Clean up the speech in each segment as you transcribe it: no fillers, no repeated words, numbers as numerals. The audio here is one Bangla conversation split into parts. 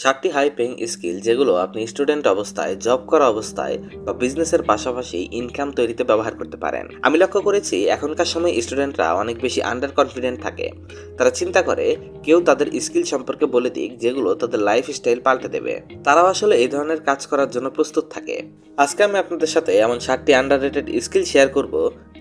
7টি হাই পেইং স্কিল যেগুলো আপনি স্টুডেন্ট অবস্থায়, জব করা অবস্থায় বা বিজনেসের পাশাপাশি ইনকাম তৈরিতে ব্যবহার করতে পারেন। আমি লক্ষ্য করেছি এখনকার সময় স্টুডেন্টরা অনেক বেশি আন্ডার কনফিডেন্ট থাকে। তারা চিন্তা করে কেউ তাদের স্কিল সম্পর্কে বলে দিক যেগুলো তাদের লাইফস্টাইল পাল্টে দেবে। তারাও আসলে এই ধরনের কাজ করার জন্য প্রস্তুত থাকে। আজকে আমি আপনাদের সাথে এমন 7টি আন্ডাররেটেড স্কিল শেয়ার করব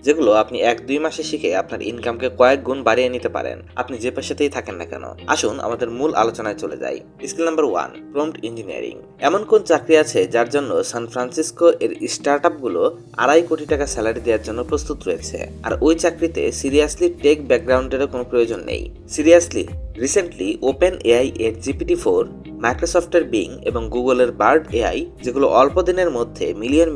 যেগুলো আপনি 1-2 মাসে শিখে আপনার ইনকামকে কয়েক গুণ বাড়িয়ে নিতে পারেন, আপনি যে পেশাতেই থাকেন না কেন। আসুন আমাদের মূল আলোচনায় চলে যাই। Skill number 1, prompt engineering. এমন কোন চাকরি আছে যার জন্য সান ফ্রান্সিসকো এর স্টার্টআপগুলো 2.5 কোটি টাকা স্যালারি দেওয়ার জন্য প্রস্তুত রয়েছে, আর ওই চাকরিতে সিরিয়াসলি টেক ব্যাকগ্রাউন্ডেরও কোনো প্রয়োজন নেই। সিরিয়াসলি, রিসেন্টলি ওপেন এআই এর GPT-4, মাইক্রোসফটের বিং এবং গুগলের বার্ড এআই, যেগুলো অল্প দিনের মধ্যে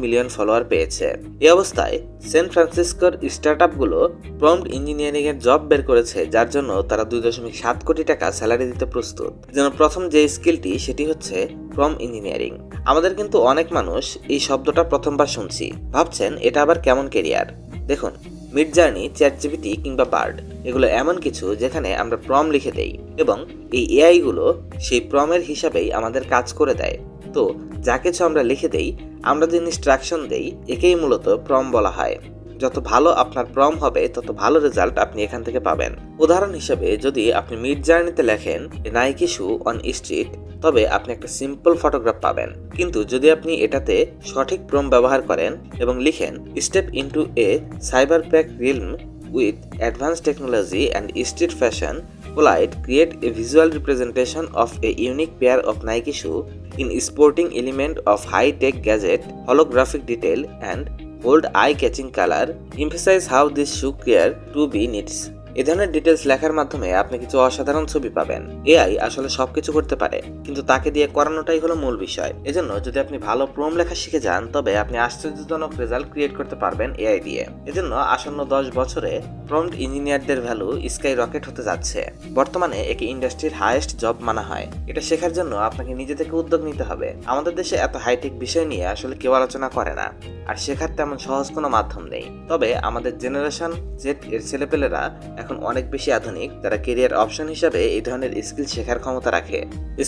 মিলিয়ন ফলোয়ার পেয়েছে। এই অবস্থায় সান ফ্রান্সিসকোর স্টার্টআপগুলো প্রম্পট ইঞ্জিনিয়ারিং এর জব বের করেছে, যার জন্য তারা 2.7 কোটি টাকা স্যালারি দিতে প্রস্তুত। যেন প্রথম যে স্কিলটি সেটি হচ্ছে প্রম্পট ইঞ্জিনিয়ারিং। আমাদের কিন্তু অনেক মানুষ এই শব্দটা প্রথমবার শুনছি, ভাবছেন এটা আবার কেমন কেরিয়ার। দেখুন, মিডজার্নি, চ্যাটজিপিটি কিংবা বার্ড এগুলো এমন কিছু যেখানে আমরা প্রম লিখে দেই এবং এই এআই গুলো সেই প্রমের হিসাবেই আমাদের কাজ করে দেয়। তো যা কিছু আমরা লিখে দেই, আমরা যে ইনস্ট্রাকশন দেই, একেই মূলত প্রম বলা হয়। যত ভালো আপনার প্রম হবে তত ভালো রেজাল্ট আপনি এখান থেকে পাবেন। উদাহরণ হিসেবে যদি আপনি মিডজার্নিতে লেখেন নাইকি শু অন স্ট্রিট, তবে আপনি একটা সিম্পল ফটোগ্রাফ পাবেন। কিন্তু যদি আপনি এটাতে সঠিক প্রম ব্যবহার করেন এবং লিখেন step into a cyber pack realm with advanced technology and street fashion collide, create a visual representation of a unique pair of Nike shoe in sporting element of high-tech gadget, holographic detail and bold eye-catching color, emphasize how this shoe care to be needs. এই ধরনের ডিটেলস লেখার মাধ্যমে আপনি কিছু অসাধারণ ছবি পাবেন। এআই আসলে সবকিছু করতে পারে, কিন্তু তাকে দিয়ে করানোটাই হলো মূল বিষয়। এজন্য যদি আপনি ভালো প্রম লেখা শিখে যান, তবে আপনি আশ্চর্যজনক রেজাল্ট ক্রিয়েট করতে পারবেন এআই দিয়ে। এজন্য আসন্ন 10 বছরে প্রম্পট ইঞ্জিনিয়ারদের ভ্যালু স্কাই রকেট হতে যাচ্ছে। বর্তমানে একে ইন্ডাস্ট্রির হাইয়েস্ট জব মানা হয়। এটা শেখার জন্য আপনাকে নিজে থেকে উদ্যোগ নিতে হবে। আমাদের দেশে এত হাইটেক বিষয় নিয়ে আসলে কেউ আলোচনা করে না, আর শেখার তেমন সহজ কোনো মাধ্যম নেই। তবে আমাদের জেনারেশন জেড এর ছেলেপেলেরা এখন অনেক বেশি আধুনিক, যারা কেরিয়ার অপশন হিসাবে এই ধরনের স্কিল শেখার ক্ষমতা রাখে।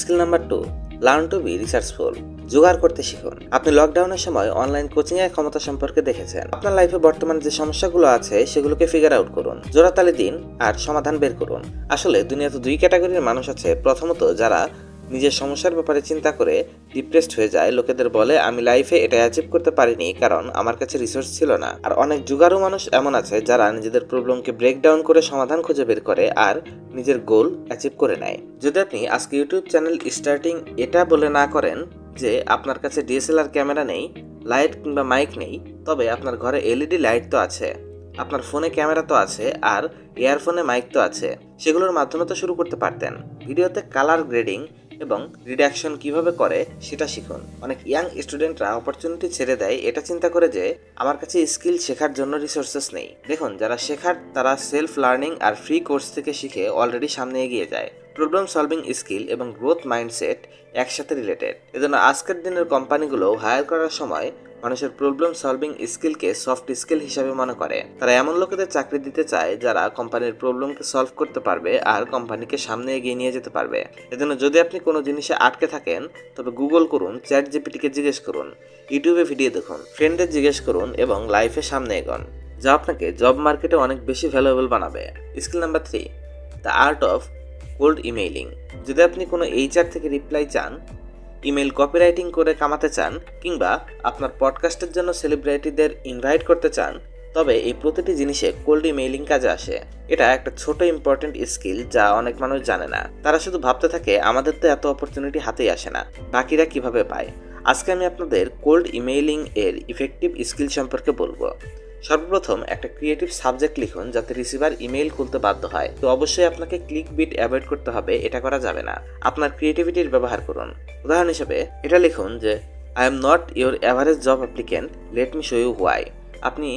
Skill number 2, learn to be researchful. জোগাড় করতে শিখুন। আপনি লকডাউনের সময় অনলাইন কোচিং এর ক্ষমতা সম্পর্কে দেখেছেন। আপনার লাইফে বর্তমানে যে সমস্যাগুলো আছে সেগুলোকে ফিগার আউট করুন, জোড়াতালি দিন আর সমাধান বের করুন। আসলে দুনিয়াতে 2 ক্যাটাগরির মানুষ আছে। প্রথমত, যারা নিজের সমস্যার ব্যাপারে চিন্তা করে ডিপ্রেসড হয়ে যায়, লোকেদের বলে আমি লাইফে এটা অ্যাচিভ করতে পারিনি কারণ আমার কাছে রিসোর্স ছিল না। আর অনেক জুগারু মানুষ এমন আছে যারা নিজেদের প্রবলেমকে ব্রেকডাউন করে সমাধান খুঁজে বের করে আর নিজের গোল অ্যাচিভ করে নেয়। যদি আপনি আজকে ইউটিউব চ্যানেল স্টার্টিং এটা বলে না করেন যে আপনার কাছে ডিএসএলআর ক্যামেরা নেই, লাইট কিংবা মাইক নেই, তবে আপনার ঘরে এলইডি লাইট তো আছে, আপনার ফোনে ক্যামেরা তো আছে, আর ইয়ারফোনে মাইক তো আছে, সেগুলোর মাধ্যমে তো শুরু করতে পারতেন। ভিডিওতে কালার গ্রেডিং এবং রিডাকশন কিভাবে করে সেটা শিখুন। অনেক ইয়াং স্টুডেন্টরা অপরচুনিটি ছেড়ে দেয় এটা চিন্তা করে যে আমার কাছে স্কিল শেখার জন্য রিসোর্সেস নেই। দেখুন, যারা শেখার তারা সেলফ লার্নিং আর ফ্রি কোর্স থেকে শিখে অলরেডি সামনে এগিয়ে যায়। প্রবলেম সলভিং স্কিল এবং গ্রোথ মাইন্ডসেট একসাথে রিলেটেড। এজন্য আজকের দিনের কোম্পানিগুলো হায়ার করার সময় মানুষের প্রবলেম সলভিং স্কিলকে সফট স্কিল হিসাবে মনে করে। তারা এমন লোকেদের চাকরি দিতে চায় যারা কোম্পানির প্রবলেমকে সলভ করতে পারবে আর কোম্পানিকে সামনে এগিয়ে নিয়ে যেতে পারবে। এজন্য যদি আপনি কোনো জিনিসে আটকে থাকেন, তবে গুগল করুন, চ্যাটজিপিটিকে জিজ্ঞেস করুন, ইউটিউবে ভিডিও দেখুন, ফ্রেন্ডদের জিজ্ঞেস করুন এবং লাইফে সামনে এগোন, যা আপনাকে জব মার্কেটে অনেক বেশি ভ্যালুয়েবল বানাবে। Skill number 3, the art of cold emailing. যদি আপনি কোনো এইচআর থেকে রিপ্লাই চান, ইমেল কপিরাইটিং করে কামাতে চান, কিংবা আপনার পডকাস্টের জন্য সেলিব্রিটিদের ইনভাইট করতে চান, তবে এই প্রতিটি জিনিসে কোল্ড ইমেইলিং কাজে আসে। এটা একটা ছোট ইম্পর্টেন্ট স্কিল যা অনেক মানুষ জানে না। তারা শুধু ভাবতে থাকে আমাদের তো এত অপরচুনিটি হাতেই আসে না, বাকিরা কিভাবে পায়। আজকে আমি আপনাদের কোল্ড ইমেইলিং এর ইফেক্টিভ স্কিল সম্পর্কে বলবো। সর্বপ্রথম একটা ক্রিয়েটিভ সাবজেক্ট লিখুন যাতে রিসিভার ইমেইল খুলতে বাধ্য হয়। তো অবশ্যই আপনাকে ক্লিক বিট অ্যাভয়েড করতে হবে, এটা করা যাবে না। আপনার ক্রিয়েটিভিটির ব্যবহার করুন। উদাহরণ হিসেবে এটা লিখুন যে I am not your average job applicant, let me show you why. আপনি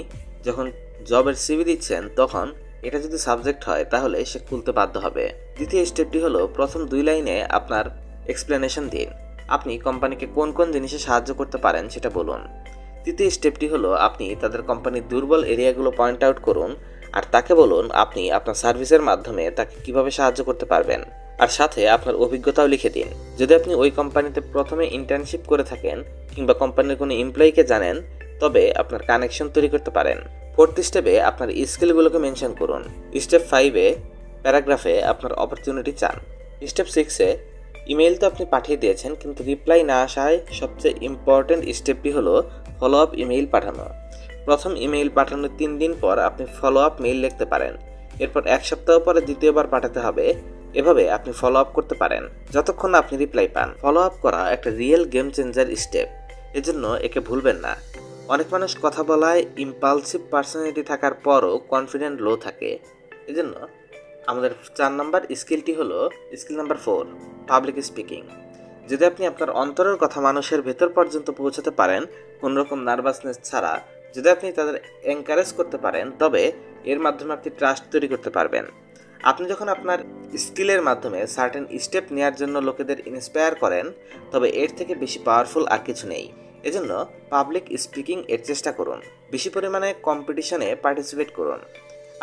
যখন জবের সিভি দিচ্ছেন তখন এটা যদি সাবজেক্ট হয় তাহলে সে খুলতে বাধ্য হবে। দ্বিতীয় স্টেপটি হলো প্রথম 2 লাইনে আপনার এক্সপ্লেনেশন দিন। আপনি কোম্পানিকে কোন কোন জিনিসে সাহায্য করতে পারেন সেটা বলুন। তৃতীয় স্টেপটি হলো আপনি তাদের কোম্পানির দুর্বল এরিয়াগুলো পয়েন্ট আউট করুন আর তাকে বলুন আপনি আপনার সার্ভিসের মাধ্যমে তাকে কিভাবে সাহায্য করতে পারবেন। আর সাথে আপনার অভিজ্ঞতাও লিখে দিন। যদি আপনি ওই কোম্পানিতে প্রথমে ইন্টার্নশিপ করে থাকেন কিংবা কোম্পানির কোনো এমপ্লয়িকে জানেন, তবে আপনার কানেকশন তৈরি করতে পারেন। 4th স্টেপে আপনার স্কিলগুলোকে মেনশন করুন। স্টেপ 5-এ প্যারাগ্রাফে আপনার অপরচুনিটি চান। স্টেপ 6-এ ইমেইল তো আপনি পাঠিয়ে দিয়েছেন, কিন্তু রিপ্লাই না আসায় সবচেয়ে ইম্পর্টেন্ট স্টেপটি হলো ফলো আপ ইমেইল পাঠানো। প্রথম ইমেইল পাঠানোর 3 দিন পর আপনি ফলো আপ মেইল লিখতে পারেন। এরপর 1 সপ্তাহ পরে দ্বিতীয়বার পাঠাতে হবে। এভাবে আপনি ফলো আপ করতে পারেন যতক্ষণ না আপনি রিপ্লাই পান। ফলো আপ করা একটা রিয়েল গেম চেঞ্জার স্টেপ, এজন্য একে ভুলবেন না। অনেক মানুষ কথা বলায় ইম্পালসিভ পার্সোনালিটি থাকার পরও কনফিডেন্ট লো থাকে। এজন্য আমাদের 4 নম্বর স্কিলটি হলো স্কিল নাম্বার 4, পাবলিক স্পিকিং। যদি আপনি আপনার অন্তরের কথা মানুষের ভেতর পর্যন্ত পৌঁছাতে পারেন কোনো রকম নার্ভাসনেস ছাড়া, যদি আপনি তাদের এনকারেজ করতে পারেন, তবে এর মাধ্যমে আপনি ট্রাস্ট তৈরি করতে পারবেন। আপনি যখন আপনার স্কিলের মাধ্যমে সার্টেন স্টেপ নেওয়ার জন্য লোকেদের ইন্সপায়ার করেন, তবে এর থেকে বেশি পাওয়ারফুল আর কিছু নেই। এজন্য পাবলিক স্পিকিং এর চেষ্টা করুন। বেশি পরিমাণে কম্পিটিশনে পার্টিসিপেট করুন।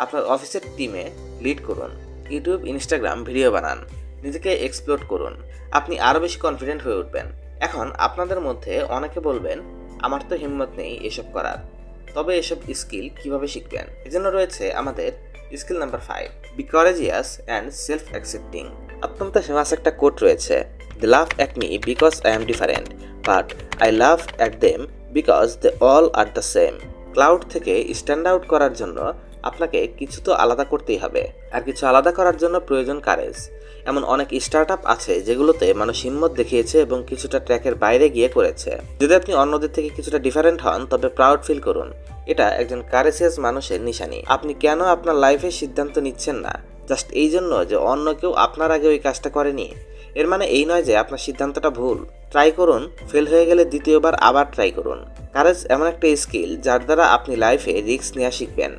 আপনার অফিসের টিমে লিড করুন। ইউটিউব, ইনস্টাগ্রাম ভিডিও বানান। নিজেকে এক্সপ্লোর করুন। আপনি আরও বেশি কনফিডেন্ট হয়ে উঠবেন। এখন আপনাদের মধ্যে অনেকে বলবেন, আমার তো হিম্মত নেই এসব করার, তবে এসব স্কিল কিভাবে শিখবেন? এজন্য রয়েছে আমাদের skill number 5, be courageous and self accepting. অত্যন্ত ফেমাস একটা কোট রয়েছে, they love at me because I am different, but I love at them because they all are the same. Crowd থেকে স্ট্যান্ড আউট করার জন্য আপনাকে কিছু তো আলাদা করতেই হবে, আর কিছু আলাদা করার জন্য প্রয়োজন কারেজ। এমন অনেক স্টার্ট আপ আছে যেগুলোতে মানুষ হিম্মত দেখিয়েছে এবং কিছুটা ট্র্যাকের বাইরে গিয়ে করেছে। যদি আপনি অন্যদের থেকে কিছুটা ডিফারেন্ট হন, তবে প্রাউড ফিল করুন। এটা একজন কারেজিয়াস মানুষের নিশানি। আপনি কেন আপনার লাইফে সিদ্ধান্ত নিচ্ছেন না জাস্ট এই জন্য যে অন্য কেউ আপনার আগে ওই কাজটা করেনি? এর মানে এই নয় যে আপনার সিদ্ধান্তটা ভুল। ট্রাই করুন, ফেল হয়ে গেলে দ্বিতীয়বার আবার ট্রাই করুন। কারেজ এমন একটা স্কিল যার দ্বারা আপনি লাইফে রিস্ক নেওয়া শিখবেন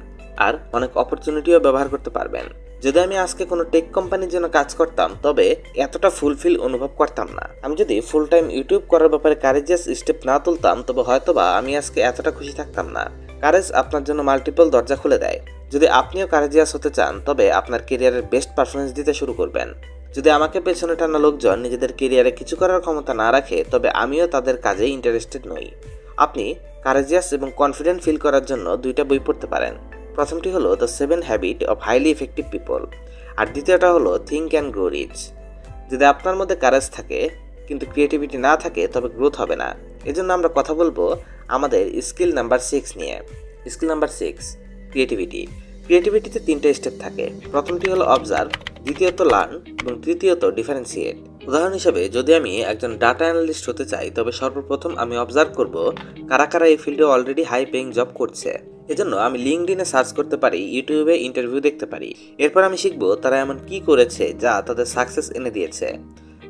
আর অনেক অপরচুনিটিও ব্যবহার করতে পারবেন। যদি আমি আজকে কোনো টেক কোম্পানির জন্য কাজ করতাম, তবে এতটা ফুলফিল অনুভব করতাম না। আমি যদি ফুল টাইম ইউটিউব করার ব্যাপারে কারেজিয়াস স্টেপ না তুলতাম, তবে হয়তোবা আমি আজকে এতটা খুশি থাকতাম না। কারেজ আপনার জন্য মাল্টিপল দরজা খুলে দেয়। যদি আপনিও কারেজিয়াস হতে চান, তবে আপনার কেরিয়ারের বেস্ট পারফরমেন্স দিতে শুরু করবেন। যদি আমাকে পেছনে টানা লোকজন নিজেদের কেরিয়ারে কিছু করার ক্ষমতা না রাখে, তবে আমিও তাদের কাজে ইন্টারেস্টেড নই। আপনি কারেজিয়াস এবং কনফিডেন্ট ফিল করার জন্য 2টা বই পড়তে পারেন। প্রথমটি হলো the 7 habit of highly effective people, আর দ্বিতীয়টা হলো থিঙ্ক অ্যান্ড গ্রো রিচ। যদি আপনার মধ্যে কারেজ থাকে কিন্তু ক্রিয়েটিভিটি না থাকে, তবে গ্রোথ হবে না। এজন্য আমরা কথা বলবো আমাদের স্কিল নাম্বার 6 নিয়ে। Skill number 6, creativity. ক্রিয়েটিভিটিতে 3টা স্টেপ থাকে। প্রথমটি হলো অবজার্ভ, দ্বিতীয়ত লার্ন এবং তৃতীয়ত ডিফারেন্সিয়েট। উদাহরণ হিসেবে, যদি আমি একজন ডাটা অ্যানালিস্ট হতে চাই, তবে সর্বপ্রথম আমি অবজার্ভ করব কারা কারা এই ফিল্ডে অলরেডি হাই পেইং জব করছে। এজন্য আমি লিঙ্কডইনে সার্চ করতে পারি, ইউটিউবে ইন্টারভিউ দেখতে পারি। এরপর আমি শিখব তারা এমন কি করেছে যা তাদের সাকসেস এনে দিয়েছে।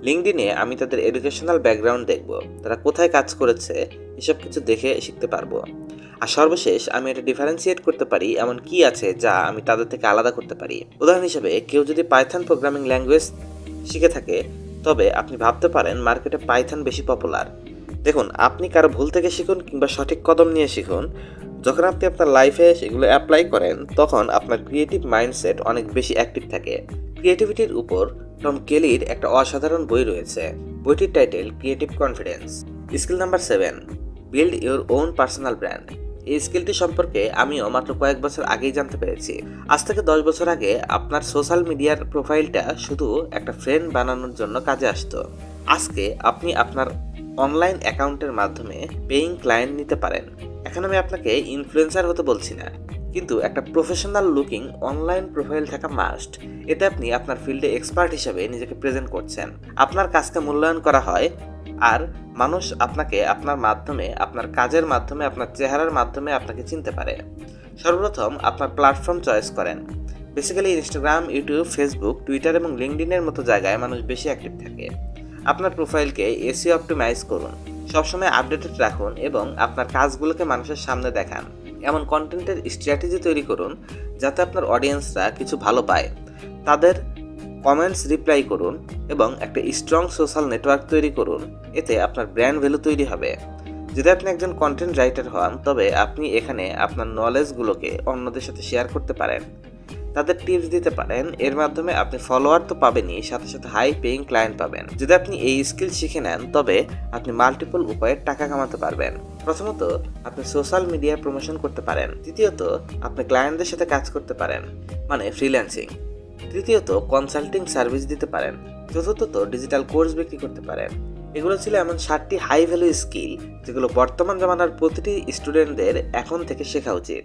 লিঙ্কডইনে আমি তাদের এডুকেশনাল ব্যাকগ্রাউন্ড দেখব, তারা কোথায় কাজ করেছে, এসব কিছু দেখে শিখতে পারবো। আর সর্বশেষ আমি এটা ডিফারেন্সিয়েট করতে পারি এমন কি আছে যা আমি তাদের থেকে আলাদা করতে পারি। উদাহরণ হিসেবে, কেউ যদি পাইথন প্রোগ্রামিং ল্যাঙ্গুয়েজ শিখে থাকে, তবে আপনি ভাবতে পারেন মার্কেটে পাইথন বেশি পপুলার। দেখুন, আপনি কারো ভুল থেকে শিখুন কিংবা সঠিক কদম নিয়ে শিখুন, যখন আপনি আপনার লাইফে সেগুলো অ্যাপ্লাই করেন, তখন আপনার ক্রিয়েটিভ মাইন্ডসেট অনেক বেশি অ্যাক্টিভ থাকে। ক্রিয়েটিভিটির উপর টম কেলির একটা অসাধারণ বই রয়েছে। বইটির title creative confidence. Skill number 7, build your own personal brand. এই স্কিলটি সম্পর্কে আমিও মাত্র কয়েক বছর আগেই জানতে পেরেছি। আজ থেকে 10 বছর আগে আপনার সোশ্যাল মিডিয়ার প্রোফাইলটা শুধু একটা ফ্রেন্ড বানানোর জন্য কাজে আসতো। আজকে আপনি আপনার অনলাইন অ্যাকাউন্টের মাধ্যমে পেইং ক্লায়েন্ট নিতে পারেন। এখন আমি আপনাকে ইনফ্লুয়েন্সার হতে বলছি না, কিন্তু একটা প্রফেশনাল লুকিং অনলাইন প্রোফাইল থাকা মাস্ট। এতে আপনি আপনার ফিল্ডে এক্সপার্ট হিসেবে নিজেকে প্রেজেন্ট করছেন। আপনার কাজকে মূল্যায়ন করা হয়, আর মানুষ আপনাকে আপনার মাধ্যমে, আপনার কাজের মাধ্যমে, আপনার চেহারার মাধ্যমে আপনাকে চিনতে পারে। সর্বপ্রথম আপনার প্ল্যাটফর্ম চয়েস করেন। Basically Instagram, YouTube, Facebook, Twitter এবং লিঙ্কডইনের মতো জায়গায় মানুষ বেশি অ্যাক্টিভ থাকে। আপনার প্রোফাইলকে এসইও অপটিমাইজ করুন, সবসময় আপডেটেড রাখুন এবং আপনার কাজগুলোকে মানুষের সামনে দেখান। এমন কন্টেন্টের স্ট্র্যাটেজি তৈরি করুন যাতে আপনার অডিয়েন্সরা কিছু ভালো পায়। তাদের কমেন্টস রিপ্লাই করুন এবং একটা স্ট্রং সোশ্যাল নেটওয়ার্ক তৈরি করুন। এতে আপনার ব্র্যান্ড ভ্যালু তৈরি হবে। যদি আপনি একজন কন্টেন্ট রাইটার হন, তবে আপনি এখানে আপনার নলেজগুলোকে অন্যদের সাথে শেয়ার করতে পারেন। তাদের টিপস দিতে পারেন। এর মাধ্যমে আপনি ফলোয়ার তো পাবেনই, সাথে সাথে হাই পেইং ক্লায়েন্ট পাবেন। যদি আপনি এই স্কিল শিখে নেন তবে আপনি মাল্টিপল উপায়ে টাকা কামাতে পারবেন। প্রথমত, আপনি সোশ্যাল মিডিয়ায় প্রমোশন করতে পারেন। দ্বিতীয়ত, আপনি ক্লায়েন্টদের সাথে কাজ করতে পারেন, মানে ফ্রিল্যান্সিং। তৃতীয়ত, কনসাল্টিং সার্ভিস দিতে পারেন। চতুর্থত, ডিজিটাল কোর্স বিক্রি করতে পারেন। এগুলো ছিল এমন 7টি হাই ভ্যালু স্কিল যেগুলো বর্তমান জামানার প্রতিটি স্টুডেন্টদের এখন থেকে শেখা উচিত।